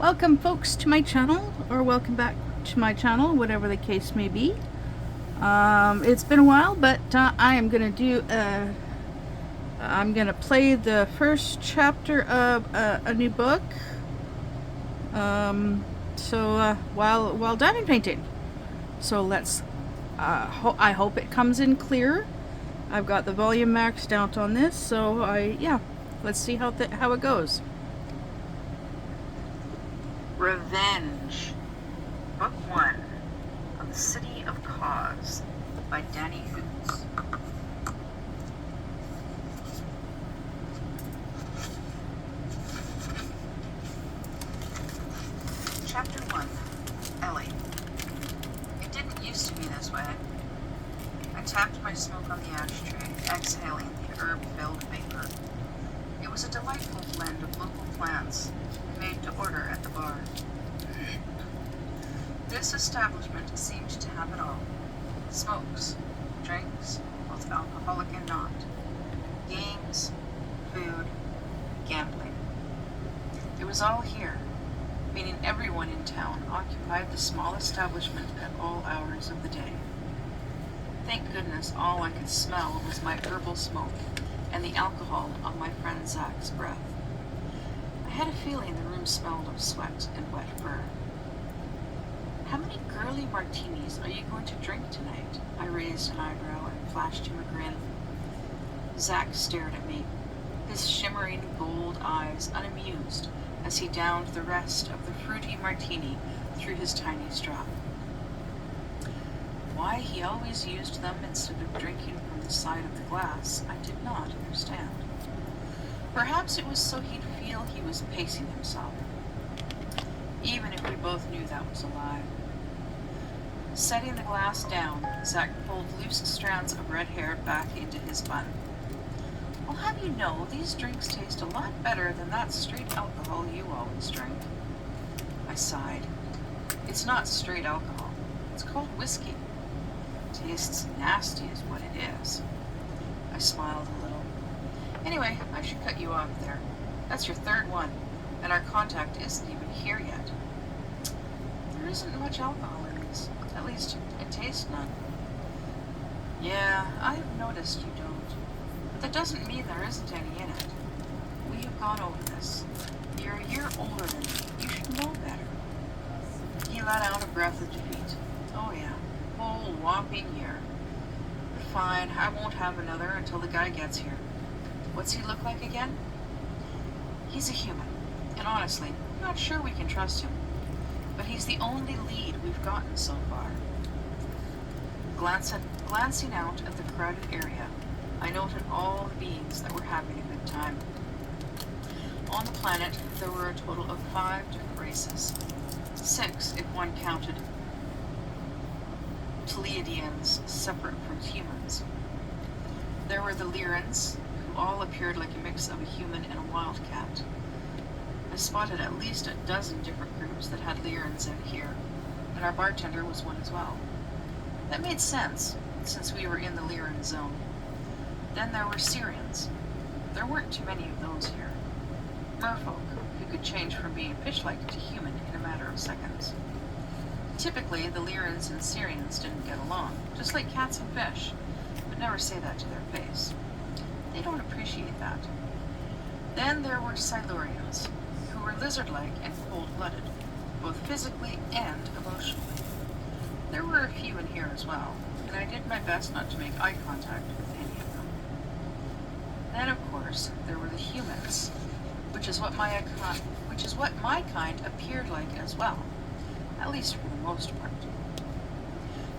Welcome folks to my channel, or welcome back to my channel, whatever the case may be. It's been a while, but I am going to do I'm going to play the first chapter of a new book. While diamond painting. So let's, I hope it comes in clear. I've got the volume maxed out on this, so let's see how it goes. Revenge, Book 1 of the City of Cause by Dani Hoots. Chapter 1, Ellie. It didn't used to be this way. I tapped my smoke on the ashtray, exhaling the herb-filled vapor. It was a delightful blend of local plants, made to order at the bar. This establishment seemed to have it all. Smokes, drinks, both alcoholic and not, games, food, gambling. It was all here, meaning everyone in town occupied the small establishment at all hours of the day. Thank goodness all I could smell was my herbal smoke and the alcohol on my friend Zach's breath. I had a feeling the room smelled of sweat and wet fur. "How many girly martinis are you going to drink tonight?" I raised an eyebrow and flashed him a grin. Zach stared at me, his shimmering gold eyes unamused as he downed the rest of the fruity martini through his tiny straw. Why he always used them instead of drinking from the side of the glass, I did not understand. Perhaps it was so he'd feel he was pacing himself, even if we both knew that was a lie. Setting the glass down, Zach pulled loose strands of red hair back into his bun. "I'll have you know, these drinks taste a lot better than that straight alcohol you always drink." I sighed. "It's not straight alcohol. It's called whiskey. Tastes nasty is what it is." I smiled a little. "Anyway, I should cut you off there. That's your third one, and our contact isn't even here yet. There isn't much alcohol in these. At least, I taste none." "Yeah, I've noticed you don't. But that doesn't mean there isn't any in it. We have gone over this. You're a year older than me. You should know better." He let out a breath of defeat. "Oh yeah, whole whopping year. Fine, I won't have another until the guy gets here. What's he look like again?" "He's a human, and honestly, I'm not sure we can trust him. But he's the only lead we've gotten so far." Glancing out at the crowded area, I noted all the beings that were having a good time. On the planet, there were a total of 5 different races. 6 if one counted Pleiadians separate from humans. There were the Lyrans, who all appeared like a mix of a human and a wildcat. I spotted at least a dozen different groups that had Lyrans in here, and our bartender was one as well. That made sense, since we were in the Lyran zone. Then there were Syrians. There weren't too many of those here. Merfolk, who could change from being fish-like to human in a matter of seconds. Typically, the Lyrans and Syrians didn't get along, just like cats and fish, but never say that to their face. They don't appreciate that. Then there were Silurians, who were lizard-like and cold-blooded, both physically and emotionally. There were a few in here as well, and I did my best not to make eye contact with any of them. Then, of course, there were the humans, which is what my kind appeared like as well, at least for the most part.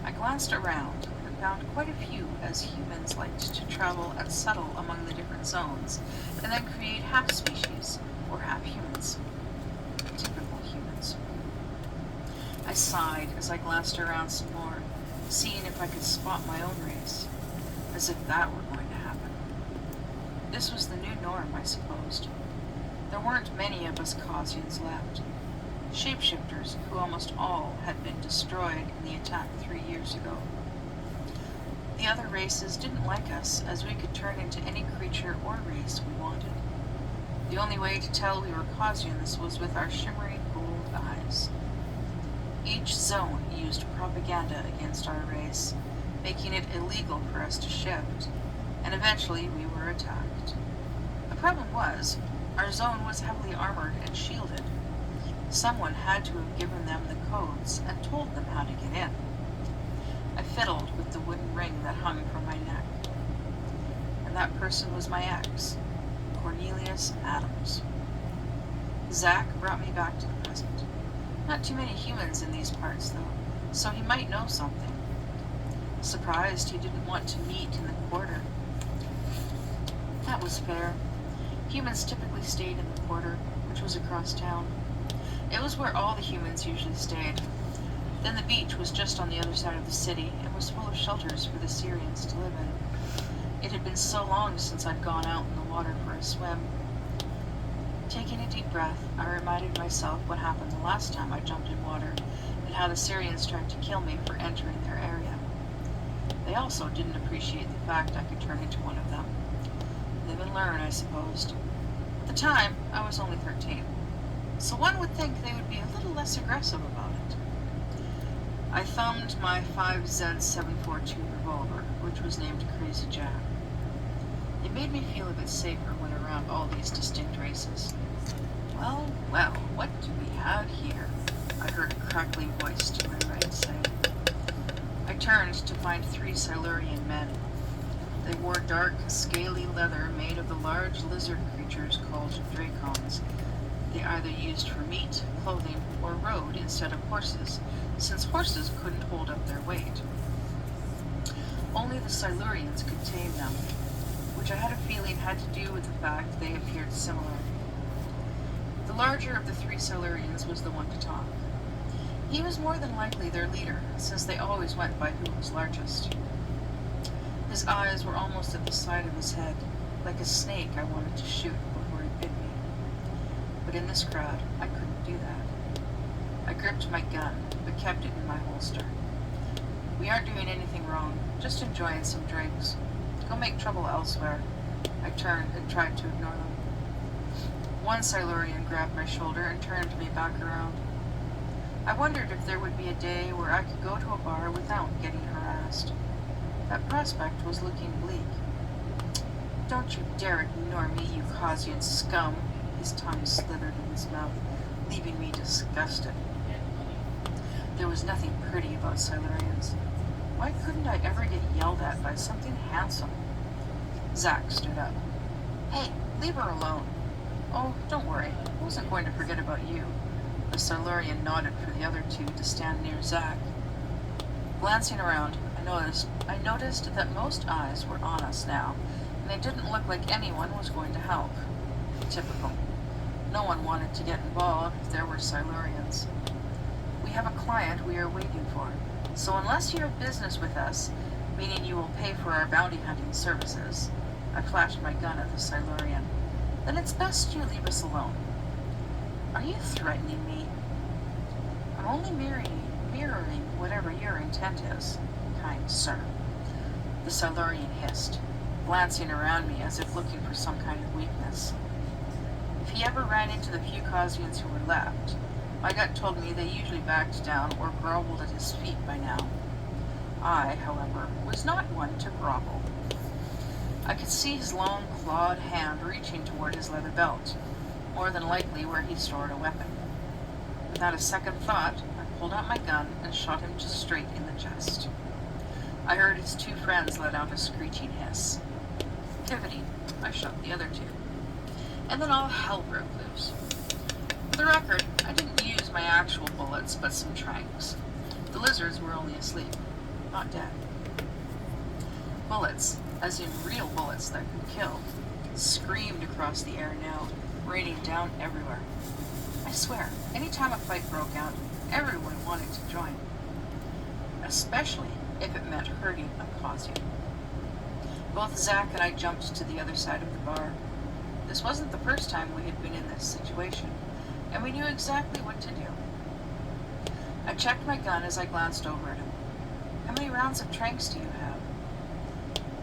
I glanced around and found quite a few, as humans liked to travel and settle among the different zones, and then create half-species, or half-humans. Typical humans. I sighed as I glanced around some more, seeing if I could spot my own race, as if that were going to happen. This was the new norm, I supposed. There weren't many of us Causians left. Shapeshifters, who almost all had been destroyed in the attack 3 years ago. The other races didn't like us, as we could turn into any creature or race we wanted. The only way to tell we were Causians was with our shimmering gold eyes. Each zone used propaganda against our race, making it illegal for us to shift, and eventually we were attacked. The problem was, our zone was heavily armored and shielded. Someone had to have given them the codes and told them how to get in. I fiddled with the wooden ring that hung from my neck. And that person was my ex, Cornelius Adams. Zach brought me back to the present. Not too many humans in these parts, though, so he might know something. Surprised he didn't want to meet in the quarter. That was fair. Humans typically stayed in the quarter, which was across town. It was where all the humans usually stayed. Then the beach was just on the other side of the city and was full of shelters for the Syrians to live in. It had been so long since I'd gone out in the water for a swim. Taking a deep breath, I reminded myself what happened the last time I jumped in water and how the Syrians tried to kill me for entering their area. They also didn't appreciate the fact I could turn into one of them. Live and learn, I supposed. At the time, I was only 13, so one would think they would be a little less aggressive about it. I thumbed my 5Z742 revolver, which was named Crazy Jack. It made me feel a bit safer when around all these distinct races. Well, well, what do we have here? I heard a crackling voice to my right say. I turned to find 3 Silurian men. They wore dark, scaly leather made of the large lizard creatures called dracons. They either used for meat, clothing, or rode instead of horses, since horses couldn't hold up their weight. Only the Silurians could tame them, which I had a feeling had to do with the fact they appeared similar. The larger of the 3 Silurians was the one to talk. He was more than likely their leader, since they always went by who was largest. His eyes were almost at the side of his head, like a snake I wanted to shoot before he bit me. But in this crowd, I couldn't do that. I gripped my gun, but kept it in my holster. We aren't doing anything wrong, just enjoying some drinks. Go make trouble elsewhere. I turned and tried to ignore them. One Silurian grabbed my shoulder and turned me back around. I wondered if there would be a day where I could go to a bar without getting harassed. That prospect was looking bleak. Don't you dare ignore me, you Causian scum. His tongue slithered in his mouth, leaving me disgusted. There was nothing pretty about Silurians. Why couldn't I ever get yelled at by something handsome? Zach stood up. Hey, leave her alone. Oh, don't worry. I wasn't going to forget about you. The Silurian nodded for the other 2 to stand near Zach. Glancing around, I noticed that most eyes were on us now, and it didn't look like anyone was going to help. Typical. No one wanted to get involved if there were Silurians. We have a client we are waiting for, so unless you have business with us, meaning you will pay for our bounty hunting services, I flashed my gun at the Silurian, then it's best you leave us alone. Are you threatening me? I'm only mirroring whatever your intent is, kind sir. The Silurian hissed, glancing around me as if looking for some kind of weakness. If he ever ran into the few Causians who were left, my gut told me they usually backed down or groveled at his feet by now. I, however, was not one to grovel. I could see his long, clawed hand reaching toward his leather belt, more than likely where he stored a weapon. Without a second thought, I pulled out my gun and shot him just straight in the chest. I heard his 2 friends let out a screeching hiss. Pivoting, I shot the other 2. And then all hell broke loose. For the record, I didn't use my actual bullets, but some tranks. The lizards were only asleep, not dead. Bullets, as in real bullets that could kill, screamed across the air now, raining down everywhere. I swear, any time a fight broke out, everyone wanted to join. Especially if it meant hurting a Causian. Both Zach and I jumped to the other side of the bar. This wasn't the first time we had been in this situation, and we knew exactly what to do. I checked my gun as I glanced over at him. How many rounds of tranks do you have?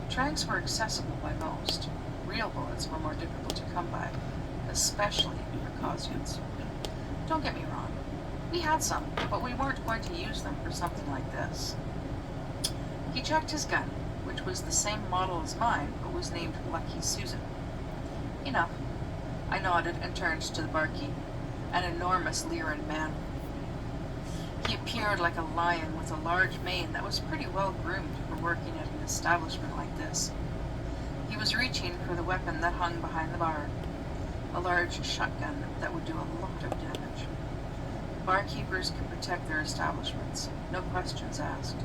Tranks were accessible by most. Real bullets were more difficult to come by, especially for Causians. Don't get me wrong, We had some, but we weren't going to use them for something like this. He checked his gun, which was the same model as mine, but was named Lucky Susan. Enough. I nodded and turned to the barkeep, an enormous Lyran man. He appeared like a lion with a large mane that was pretty well groomed for working at an establishment like this. He was reaching for the weapon that hung behind the bar, a large shotgun that would do a lot of damage. Barkeepers could protect their establishments, no questions asked.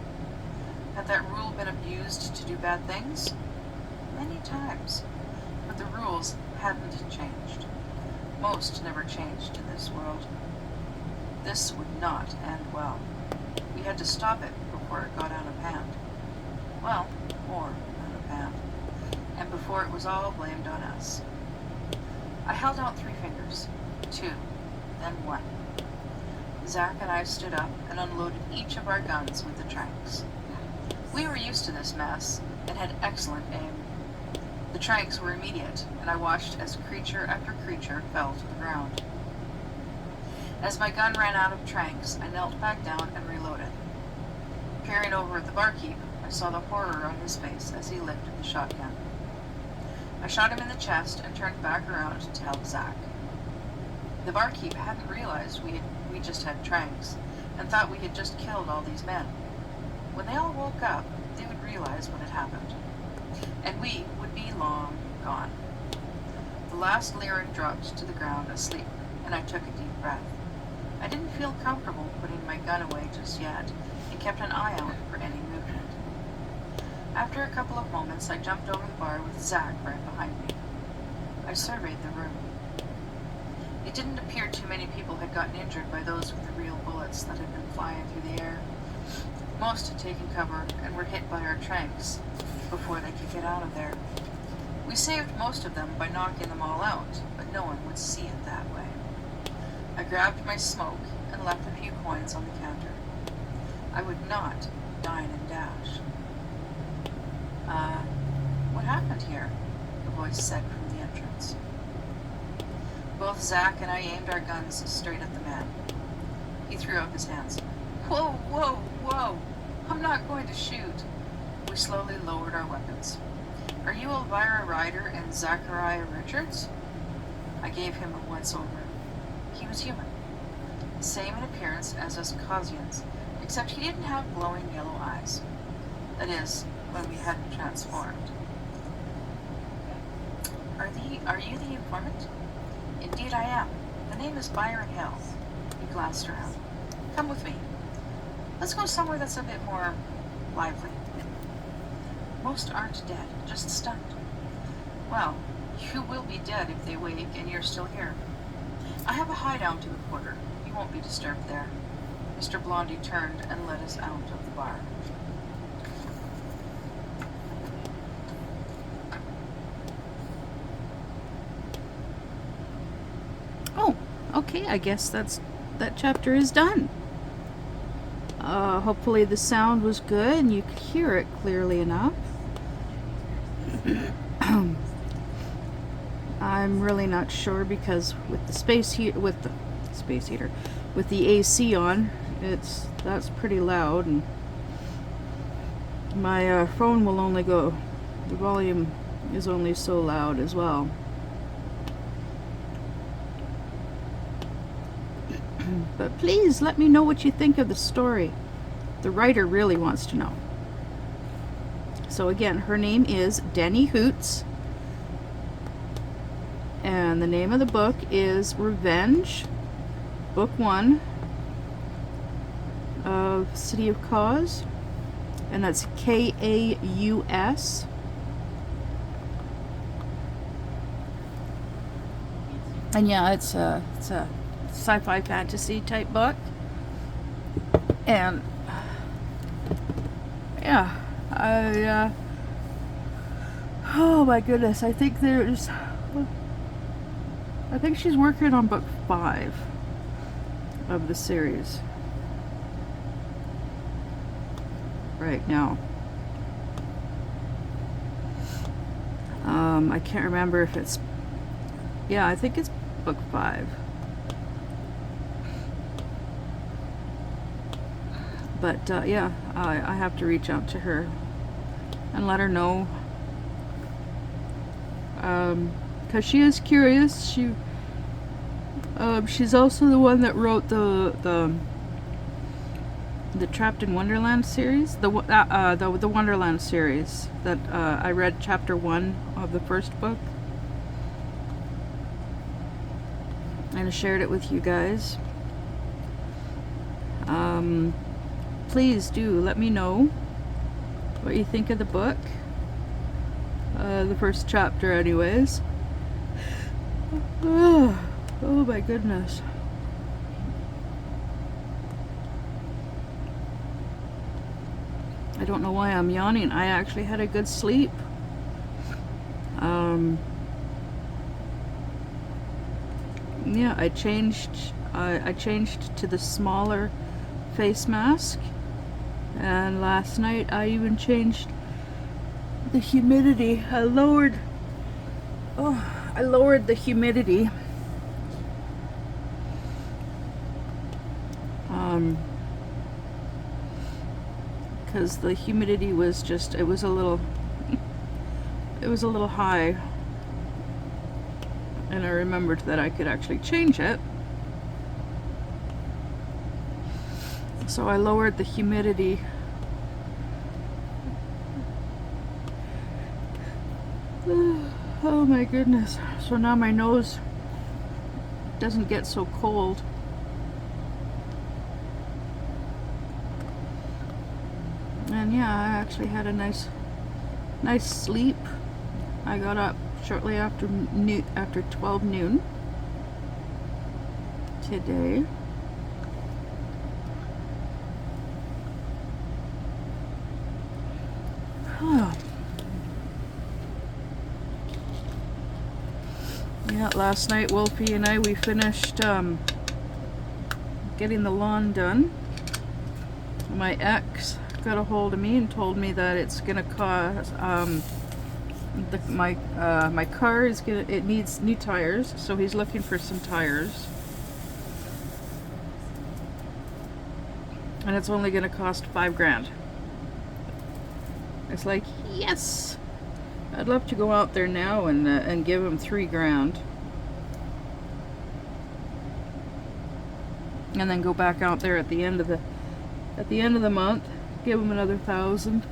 Had that rule been abused to do bad things? Many times. But the rules hadn't changed. Most never changed in this world. This would not end well. We had to stop it before it got out of hand. Well, more out of hand. And before it was all blamed on us. I held out 3 fingers. 2. Then 1. Zach and I stood up and unloaded each of our guns with the tranks. We were used to this mess and had excellent aim. The tranks were immediate, and I watched as creature after creature fell to the ground. As my gun ran out of tranks, I knelt back down and reloaded. Peering over at the barkeep, I saw the horror on his face as he lifted the shotgun. I shot him in the chest and turned back around to help Zach. The barkeep hadn't realized we just had tranks, and thought we had just killed all these men. When they all woke up, they would realize what had happened, and we would be long gone. The last Lyran dropped to the ground asleep, and I took a deep breath. I didn't feel comfortable putting my gun away just yet, and kept an eye out for any movement. After a couple of moments, I jumped over the bar with Zach right behind me. I surveyed the room. It didn't appear too many people had gotten injured by those with the real bullets that had been flying through the air. Most had taken cover and were hit by our tranks before they could get out of there. We saved most of them by knocking them all out, but no one would see it that way. I grabbed my smoke and left a few coins on the counter. I would not dine and dash. What happened here? A voice said from the entrance. Both Zach and I aimed our guns straight at the man. He threw up his hands. Whoa, whoa, whoa! I'm not going to shoot. We slowly lowered our weapons. Are you Elvira Ryder and Zachariah Richards? I gave him a once-over. He was human. Same in appearance as us Causians, except he didn't have glowing yellow eyes. That is, when we hadn't transformed. Are you the informant? Indeed I am. The name is Byron Hill. He glanced around. Come with me. Let's go somewhere that's a bit more lively. Most aren't dead, just stunned. Well, you will be dead if they wake and you're still here. I have a hideout in the quarter. You won't be disturbed there. Mr. Blondie turned and led us out of the bar. Oh, okay, I guess that chapter is done. Hopefully the sound was good and you could hear it clearly enough. I'm really not sure because with the AC on, that's pretty loud, and my phone will only go. The volume is only so loud as well. But please let me know what you think of the story. The writer really wants to know. So again, her name is Dani Hoots. And the name of the book is Revenge, Book 1 of City of Cause. And that's Kaus. And yeah, it's a sci-fi fantasy type book. And yeah, oh my goodness, I think she's working on book 5 of the series right now. I can't remember if it's, yeah, I think it's book 5. But yeah, I have to reach out to her and let her know, because she is curious. She's also the one that wrote the Trapped in Wonderland series, the Wonderland series that I read chapter 1 of the first book and shared it with you guys. Please do let me know what you think of the book, the first chapter anyways. Oh my goodness. I don't know why I'm yawning. I actually had a good sleep. Yeah, I changed to the smaller face mask, and last night I even changed the humidity. I lowered the humidity. Because the humidity was just, it was a little high, and I remembered that I could actually change it, so I lowered the humidity. Oh my goodness, so now my nose doesn't get so cold. And yeah, I actually had a nice sleep. I got up shortly after 12 noon today. Yeah, last night Wolfie and I, we finished getting the lawn done. My ex got a hold of me and told me that it's gonna cost my car it needs new tires, so he's looking for some tires, and it's only gonna cost $5,000. It's like, yes, I'd love to go out there now and give him $3,000, and then go back out there at the end of the month, give him another $1,000.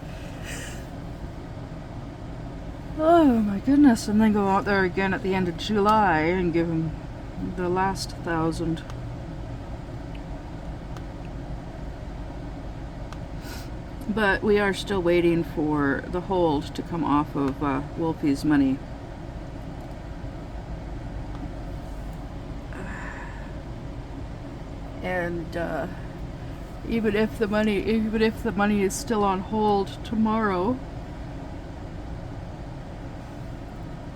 Oh my goodness, and then go out there again at the end of July and give him the last $1,000. But we are still waiting for the hold to come off of Wolfie's money. And even if the money is still on hold tomorrow,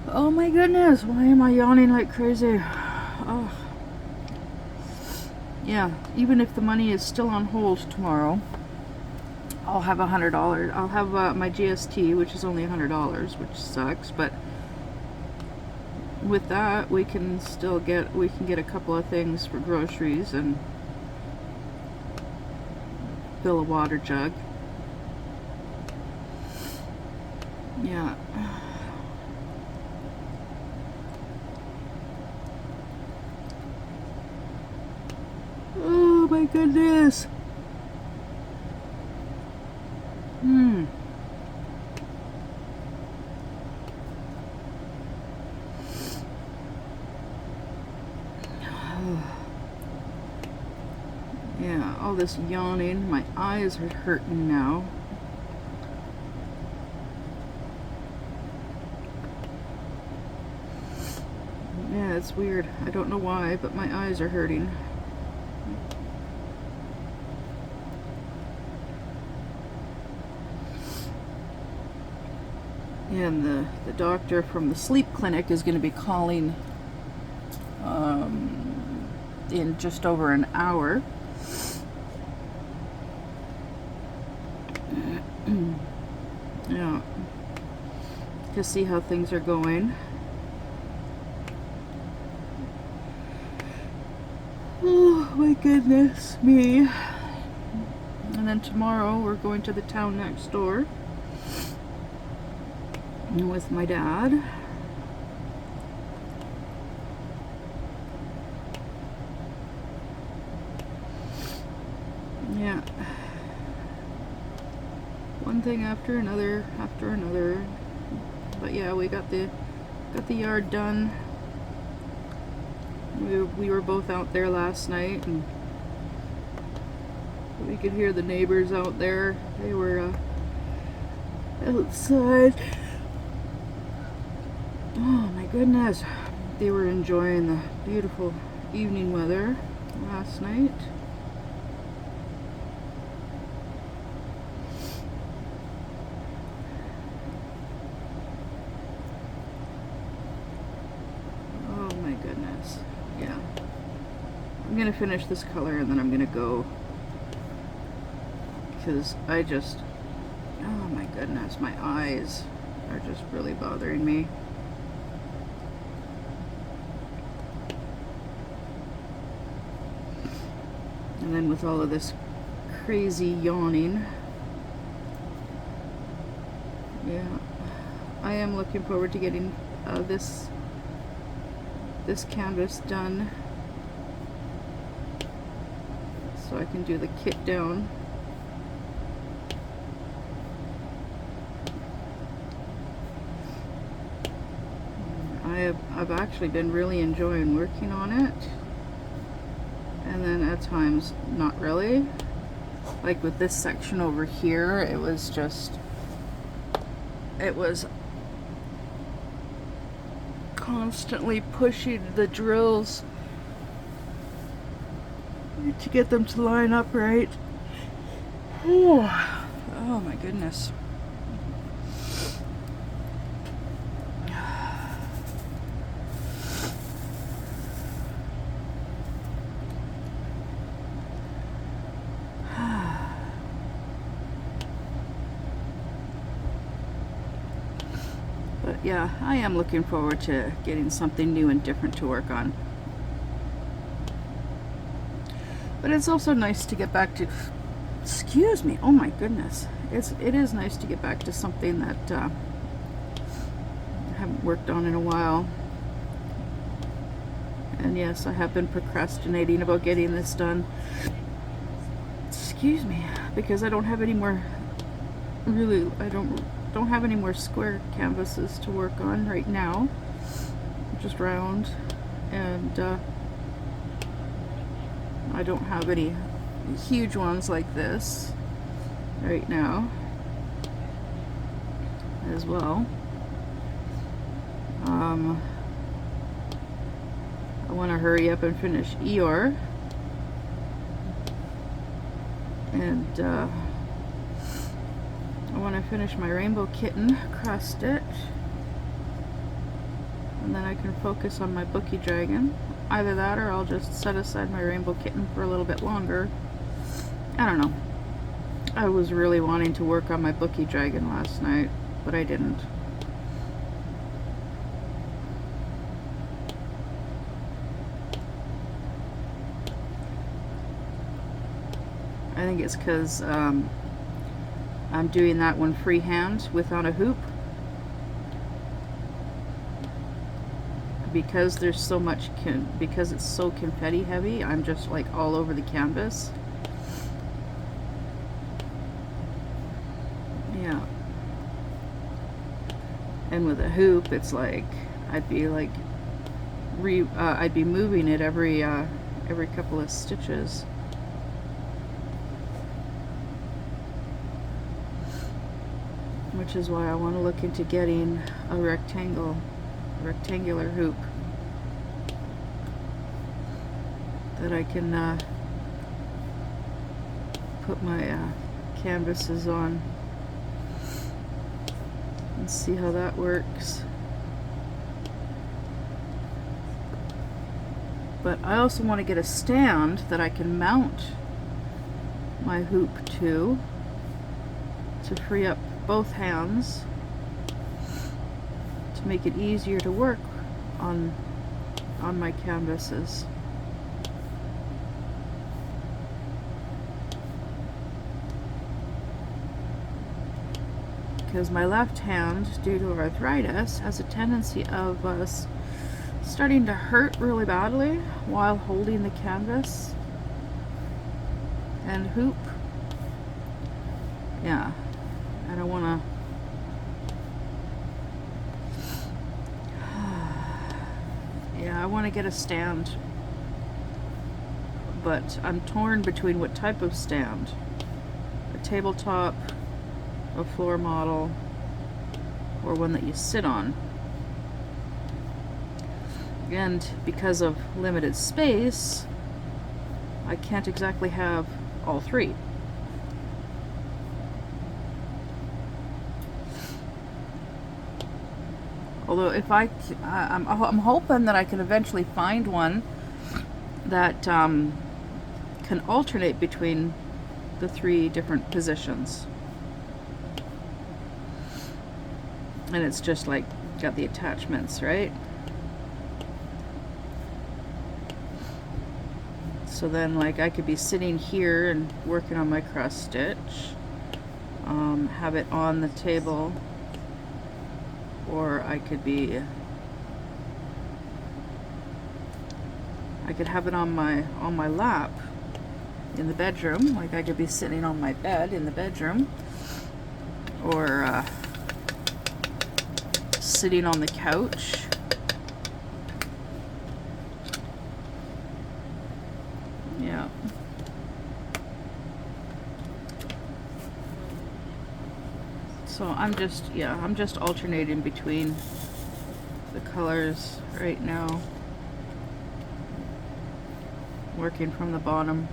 oh my goodness, why am I yawning like crazy? Oh. Yeah, even if the money is still on hold tomorrow, I'll have $100. I'll have my GST, which is only $100, which sucks, but with that we can get a couple of things for groceries and fill a water jug. Yeah. Oh my goodness. Yeah, all this yawning, my eyes are hurting now. Yeah, it's weird. I don't know why, but my eyes are hurting. And the doctor from the sleep clinic is going to be calling in just over an hour. Yeah, to see how things are going. Oh my goodness me. And And then tomorrow we're going to the town next door with my dad. Yeah. One thing after another, after another. But yeah, we got the yard done. We were both out there last night, and we could hear the neighbors out there. They were outside. Oh my goodness. They were enjoying the beautiful evening weather last night. Oh my goodness. Yeah. I'm gonna finish this color and then I'm gonna go, because I just, oh my goodness, my eyes are just really bothering me. And then with all of this crazy yawning, yeah, I am looking forward to getting this canvas done, so I can do the kit down. I've actually been really enjoying working on it, and then at times not really. Like with this section over here, it was constantly pushing the drills to get them to line up right. Oh my goodness. But yeah, I am looking forward to getting something new and different to work on. But it's also nice to get back to, excuse me, oh my goodness. It is nice to get back to something that I haven't worked on in a while. And yes, I have been procrastinating about getting this done. Excuse me, because I don't have any more, really, I don't have any more square canvases to work on right now. Just round, and I don't have any huge ones like this right now as well. I want to hurry up and finish Eeyore, and I want to finish my Rainbow Kitten cross stitch, and then I can focus on my Bookie Dragon. Either that, or I'll just set aside my Rainbow Kitten for a little bit longer. I don't know. I was really wanting to work on my Bookie Dragon last night, but I didn't. I think it's because I'm doing that one freehand without a hoop. Because there's so much, because it's so confetti heavy, I'm just like all over the canvas. Yeah. And with a hoop, it's like I'd be like I'd be moving it every couple of stitches. Which is why I want to look into getting a rectangular hoop that I can put my canvases on and see how that works. But I also want to get a stand that I can mount my hoop to free up both hands, to make it easier to work on my canvases. because my left hand, due to arthritis, has a tendency of starting to hurt really badly while holding the canvas and hoop. Yeah, I don't want to. Yeah, I want to get a stand, but I'm torn between what type of stand. A tabletop, a floor model, or one that you sit on. And because of limited space, I can't exactly have all three. Although if I'm hoping that I can eventually find one that can alternate between the three different positions. And it's just like got the attachments, right? So then like I could be sitting here and working on my cross stitch, have it on the table, or I could have it on my lap in the bedroom. Like I could be sitting on my bed in the bedroom, or sitting on the couch. Yeah. So I'm just alternating between the colors right now. Working from the bottom.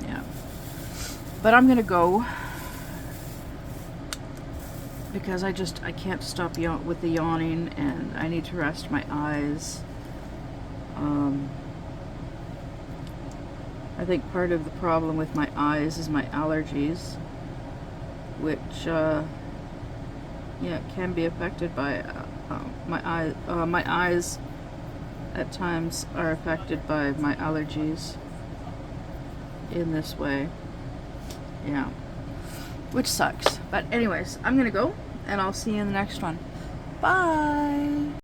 Yeah. But I'm gonna go because I can't stop with the yawning, and I need to rest my eyes. I think part of the problem with my eyes is my allergies, which can be affected by my eyes at times are affected by my allergies in this way. Yeah. Which sucks. But anyways, I'm gonna go, and I'll see you in the next one. Bye!